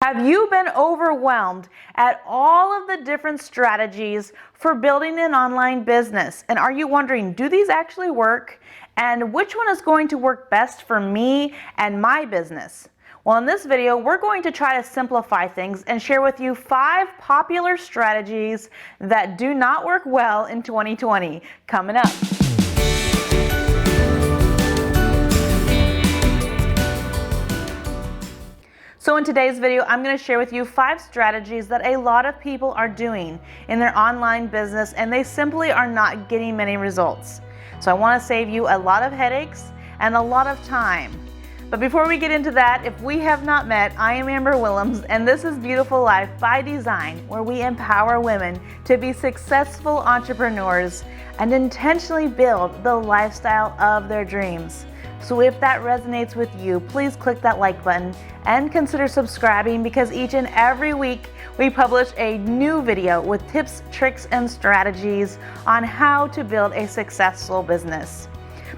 Have you been overwhelmed at all of the different strategies for building an online business? And are you wondering, do these actually work? And which one is going to work best for me and my business? Well, in this video, we're going to try to simplify things and share with you 5 popular strategies that do not work well in 2020. Coming up. So in today's video, I'm going to share with you 5 strategies that a lot of people are doing in their online business, and they simply are not getting many results. So I want to save you a lot of headaches and a lot of time. But before we get into that, if we have not met, I am Amber Willems, and this is Beautiful Life by Design, where we empower women to be successful entrepreneurs and intentionally build the lifestyle of their dreams. So if that resonates with you, please click that like button and consider subscribing, because each and every week we publish a new video with tips, tricks, and strategies on how to build a successful business.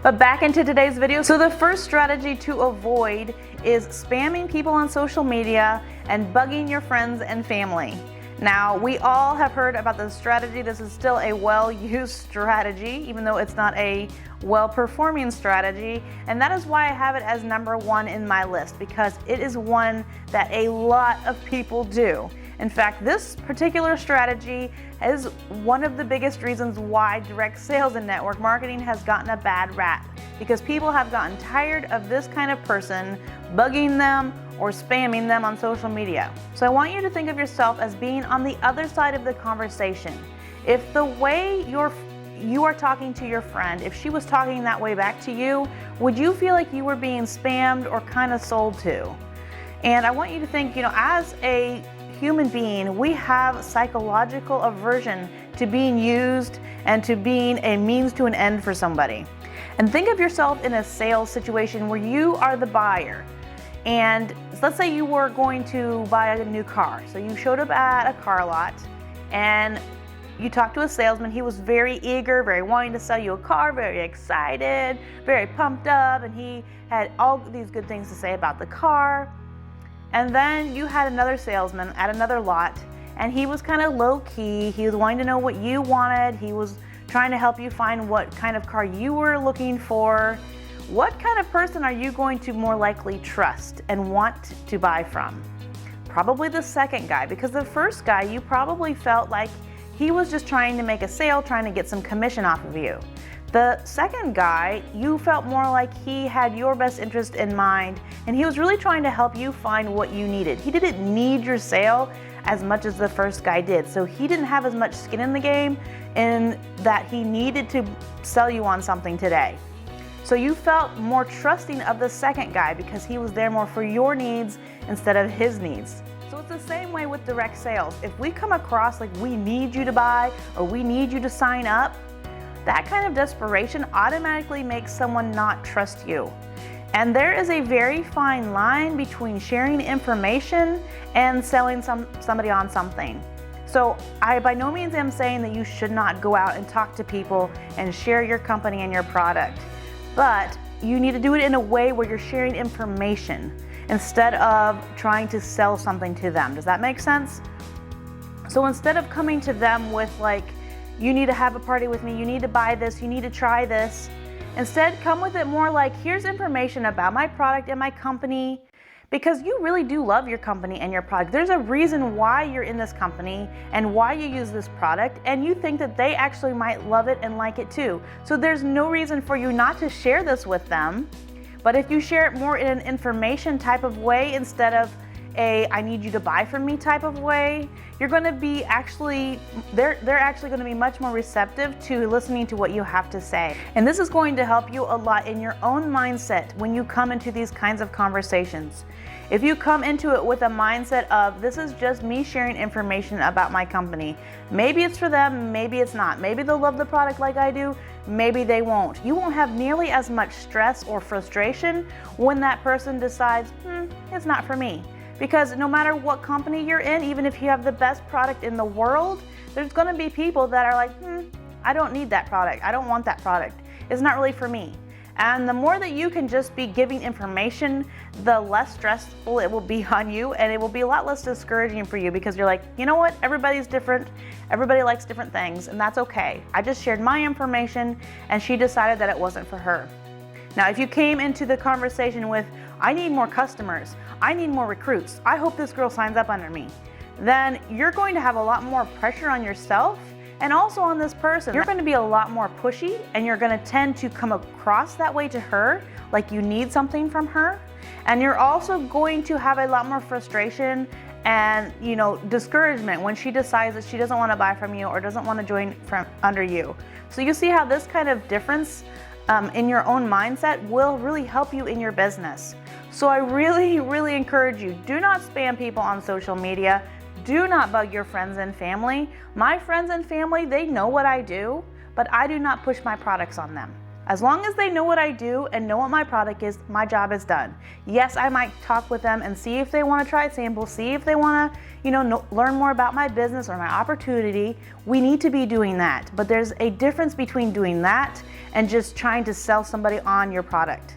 But back into today's video. So the first strategy to avoid is spamming people on social media and bugging your friends and family. Now, we all have heard about this strategy. This is still a well-used strategy, even though it's not a well-performing strategy. And that is why I have it as number 1 in my list, because it is one that a lot of people do. In fact, this particular strategy is one of the biggest reasons why direct sales and network marketing has gotten a bad rap, because people have gotten tired of this kind of person bugging them or spamming them on social media. So I want you to think of yourself as being on the other side of the conversation. If the way you are talking to your friend, if she was talking that way back to you, would you feel like you were being spammed or kind of sold to? And I want you to think, as a human being, we have psychological aversion to being used and to being a means to an end for somebody. And think of yourself in a sales situation where you are the buyer. And let's say you were going to buy a new car. So you showed up at a car lot and you talked to a salesman. He was very eager, very wanting to sell you a car, very excited, very pumped up, and he had all these good things to say about the car. And then you had another salesman at another lot, and he was kind of low-key. He was wanting to know what you wanted. He was trying to help you find what kind of car you were looking for. What kind of person are you going to more likely trust and want to buy from? Probably the second guy, because the first guy, you probably felt like he was just trying to make a sale, trying to get some commission off of you. The second guy, you felt more like he had your best interest in mind, and he was really trying to help you find what you needed. He didn't need your sale as much as the first guy did, so he didn't have as much skin in the game in that he needed to sell you on something today. So you felt more trusting of the second guy because he was there more for your needs instead of his needs. So it's the same way with direct sales. If we come across like we need you to buy or we need you to sign up, that kind of desperation automatically makes someone not trust you. And there is a very fine line between sharing information and selling somebody on something. So I by no means am saying that you should not go out and talk to people and share your company and your product. But you need to do it in a way where you're sharing information instead of trying to sell something to them. Does that make sense? So instead of coming to them with like, you need to have a party with me, you need to buy this, you need to try this, instead come with it more like, here's information about my product and my company, because you really do love your company and your product. There's a reason why you're in this company and why you use this product, and you think that they actually might love it and like it too. So there's no reason for you not to share this with them. But if you share it more in an information type of way instead of a I need you to buy from me type of way, you're going to be they're actually going to be much more receptive to listening to what you have to say. And this is going to help you a lot in your own mindset when you come into these kinds of conversations. If you come into it with a mindset of, this is just me sharing information about my company, maybe it's for them, maybe it's not. Maybe they'll love the product like I do, maybe they won't. You won't have nearly as much stress or frustration when that person decides, it's not for me. Because no matter what company you're in, even if you have the best product in the world, there's going to be people that are like, I don't need that product. I don't want that product. It's not really for me. And the more that you can just be giving information, the less stressful it will be on you, and it will be a lot less discouraging for you, because you're like, you know what, everybody's different, everybody likes different things, and that's okay. I just shared my information and she decided that it wasn't for her. Now, if you came into the conversation with, I need more customers, I need more recruits, I hope this girl signs up under me, then you're going to have a lot more pressure on yourself and also on this person. You're going to be a lot more pushy, and you're going to tend to come across that way to her, like you need something from her. And you're also going to have a lot more frustration and, discouragement when she decides that she doesn't want to buy from you or doesn't want to join from under you. So you see how this kind of difference in your own mindset will really help you in your business. So I really, really encourage you, do not spam people on social media. Do not bug your friends and family. My friends and family, they know what I do, but I do not push my products on them. As long as they know what I do and know what my product is, my job is done. Yes, I might talk with them and see if they want to try a sample, see if they want to, learn more about my business or my opportunity. We need to be doing that. But there's a difference between doing that and just trying to sell somebody on your product.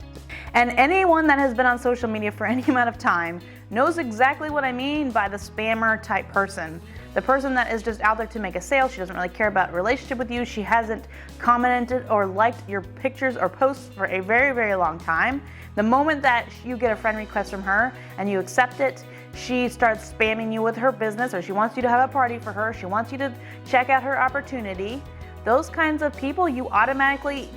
And anyone that has been on social media for any amount of time knows exactly what I mean by the spammer type person. The person that is just out there to make a sale. She doesn't really care about a relationship with you. She hasn't commented or liked your pictures or posts for a very, very long time. The moment that you get a friend request from her and you accept it, she starts spamming you with her business, or she wants you to have a party for her. She wants you to check out her opportunity. Those kinds of people you automatically,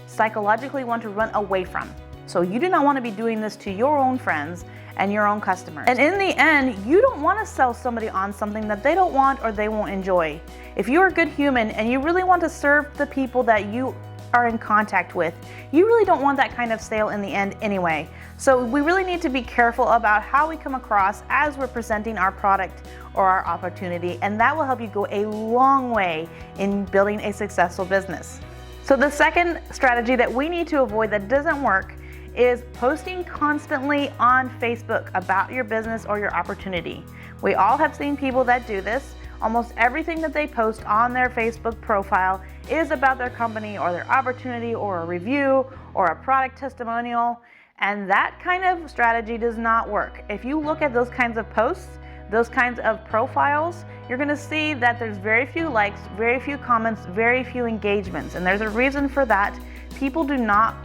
psychologically want to run away from. So you do not want to be doing this to your own friends and your own customers. And in the end, you don't want to sell somebody on something that they don't want or they won't enjoy. If you're a good human and you really want to serve the people that you are in contact with, you really don't want that kind of sale in the end anyway. So we really need to be careful about how we come across as we're presenting our product or our opportunity, and that will help you go a long way in building a successful business. So the second strategy that we need to avoid that doesn't work is posting constantly on Facebook about your business or your opportunity. We all have seen people that do this. Almost everything that they post on their Facebook profile is about their company or their opportunity or a review or a product testimonial, and that kind of strategy does not work. If you look at those kinds of posts, those kinds of profiles, you're going to see that there's very few likes, very few comments, very few engagements, and there's a reason for that. People do not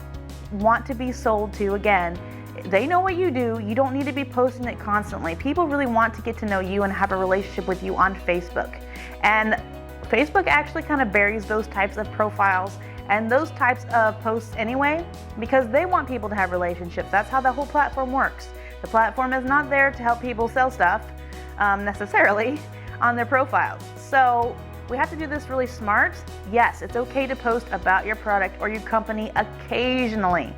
want to be sold to. Again, they know what you do. You don't need to be posting it constantly. People really want to get to know you and have a relationship with you on Facebook. And Facebook actually kind of buries those types of profiles and those types of posts anyway, because they want people to have relationships. That's how the whole platform works. The platform is not there to help people sell stuff necessarily on their profiles. So we have to do this really smart. Yes, it's okay to post about your product or your company occasionally,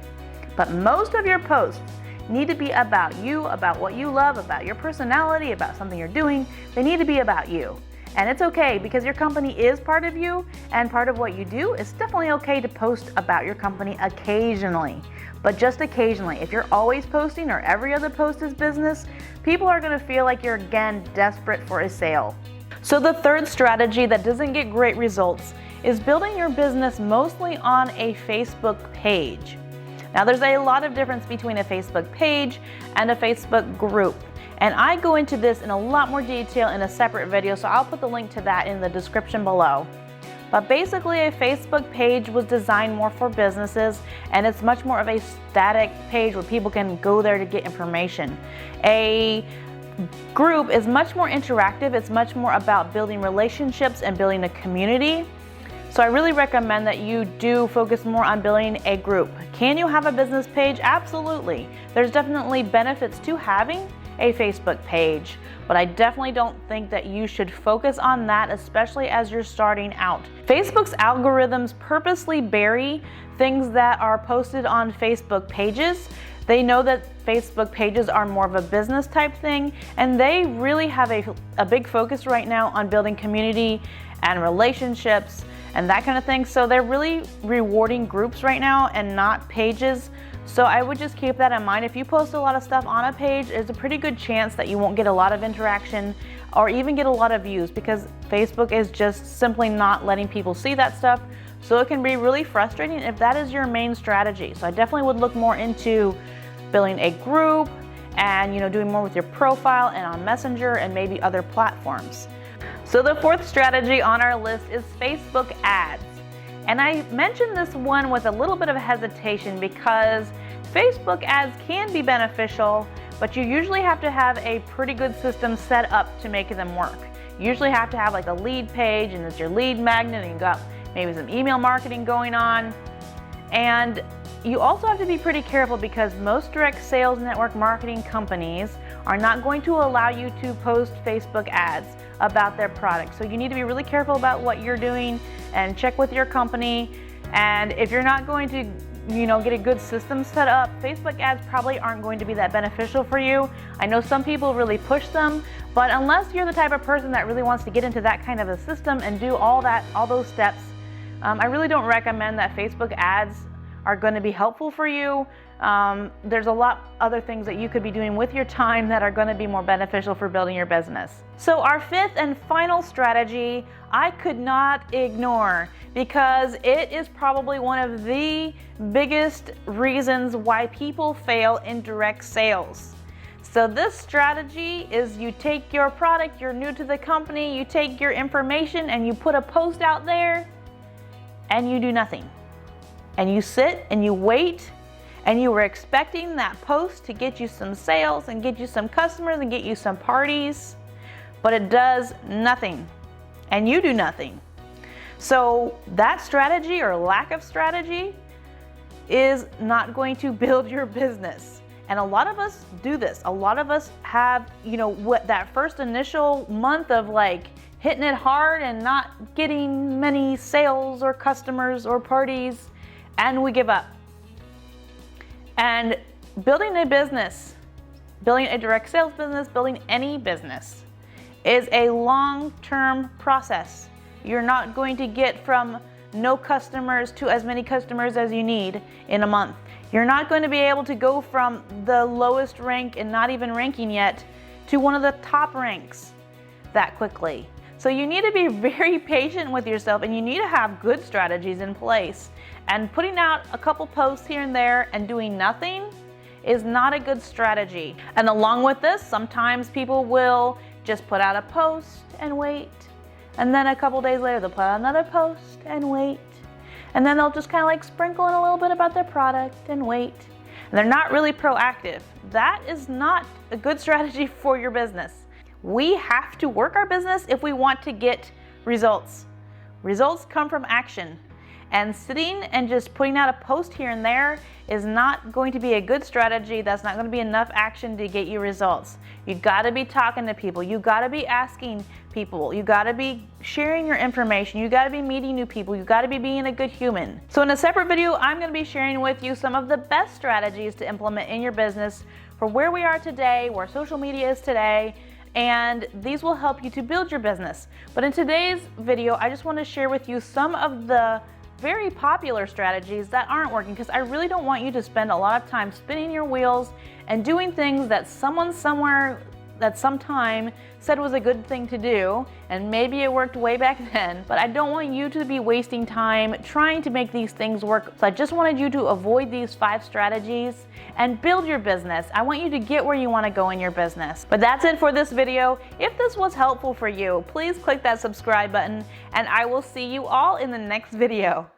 but most of your posts need to be about you, about what you love, about your personality, about something you're doing. They need to be about you. And it's okay, because your company is part of you and part of what you do. It's definitely okay to post about your company occasionally, but just occasionally. If you're always posting or every other post is business, people are going to feel like you're, again, desperate for a sale. So the third strategy that doesn't get great results is building your business mostly on a Facebook page. Now, there's a lot of difference between a Facebook page and a Facebook group, and I go into this in a lot more detail in a separate video, so I'll put the link to that in the description below. But basically, a Facebook page was designed more for businesses, and it's much more of a static page where people can go there to get information. A group is much more interactive. It's much more about building relationships and building a community. So I really recommend that you do focus more on building a group. Can you have a business page? Absolutely. There's definitely benefits to having a Facebook page, but I definitely don't think that you should focus on that, especially as you're starting out. Facebook's algorithms purposely bury things that are posted on Facebook pages. They know that Facebook pages are more of a business type thing, and they really have a big focus right now on building community and relationships and that kind of thing. So they're really rewarding groups right now and not pages. So I would just keep that in mind. If you post a lot of stuff on a page, there's a pretty good chance that you won't get a lot of interaction or even get a lot of views, because Facebook is just simply not letting people see that stuff. So it can be really frustrating if that is your main strategy. So I definitely would look more into building a group and doing more with your profile and on Messenger and maybe other platforms. So the fourth strategy on our list is Facebook ads. And I mentioned this one with a little bit of hesitation because Facebook ads can be beneficial, but you usually have to have a pretty good system set up to make them work. You usually have to have like a lead page, and it's your lead magnet, and you got maybe some email marketing going on. And you also have to be pretty careful because most direct sales network marketing companies are not going to allow you to post Facebook ads about their product. So you need to be really careful about what you're doing and check with your company. And if you're not going to get a good system set up, Facebook ads probably aren't going to be that beneficial for you. I know some people really push them, but unless you're the type of person that really wants to get into that kind of a system and do all those steps, I really don't recommend that Facebook ads are going to be helpful for you. There's a lot other things that you could be doing with your time that are going to be more beneficial for building your business. So our fifth and final strategy, I could not ignore because it is probably one of the biggest reasons why people fail in direct sales. So this strategy is you take your product, you're new to the company, you take your information and you put a post out there and you do nothing. And you sit and you wait, and you were expecting that post to get you some sales and get you some customers and get you some parties, but it does nothing, and you do nothing. So that strategy or lack of strategy is not going to build your business. And a lot of us do this. A lot of us have, what that first initial month of like hitting it hard and not getting many sales or customers or parties, and we give up. And building a business, building a direct sales business, building any business is a long-term process. You're not going to get from no customers to as many customers as you need in a month. You're not going to be able to go from the lowest rank and not even ranking yet to one of the top ranks that quickly. So you need to be very patient with yourself, and you need to have good strategies in place. And putting out a couple posts here and there and doing nothing is not a good strategy. And along with this, sometimes people will just put out a post and wait. And then a couple days later, they'll put out another post and wait. And then they'll just kind of like sprinkle in a little bit about their product and wait. And they're not really proactive. That is not a good strategy for your business. We have to work our business if we want to get results. Results come from action. And sitting and just putting out a post here and there is not going to be a good strategy. That's not going to be enough action to get you results. You got to be talking to people. You got to be asking people. You got to be sharing your information. You got to be meeting new people. You got to be being a good human. So in a separate video, I'm going to be sharing with you some of the best strategies to implement in your business for where we are today, where social media is today, and these will help you to build your business. But in today's video, I just want to share with you some of the very popular strategies that aren't working, because I really don't want you to spend a lot of time spinning your wheels and doing things that someone somewhere at some time said was a good thing to do, and maybe it worked way back then, but I don't want you to be wasting time trying to make these things work. So I just wanted you to avoid these 5 strategies and build your business. I want you to get where you want to go in your business. But that's it for this video. If this was helpful for you, please click that subscribe button, and I will see you all in the next video.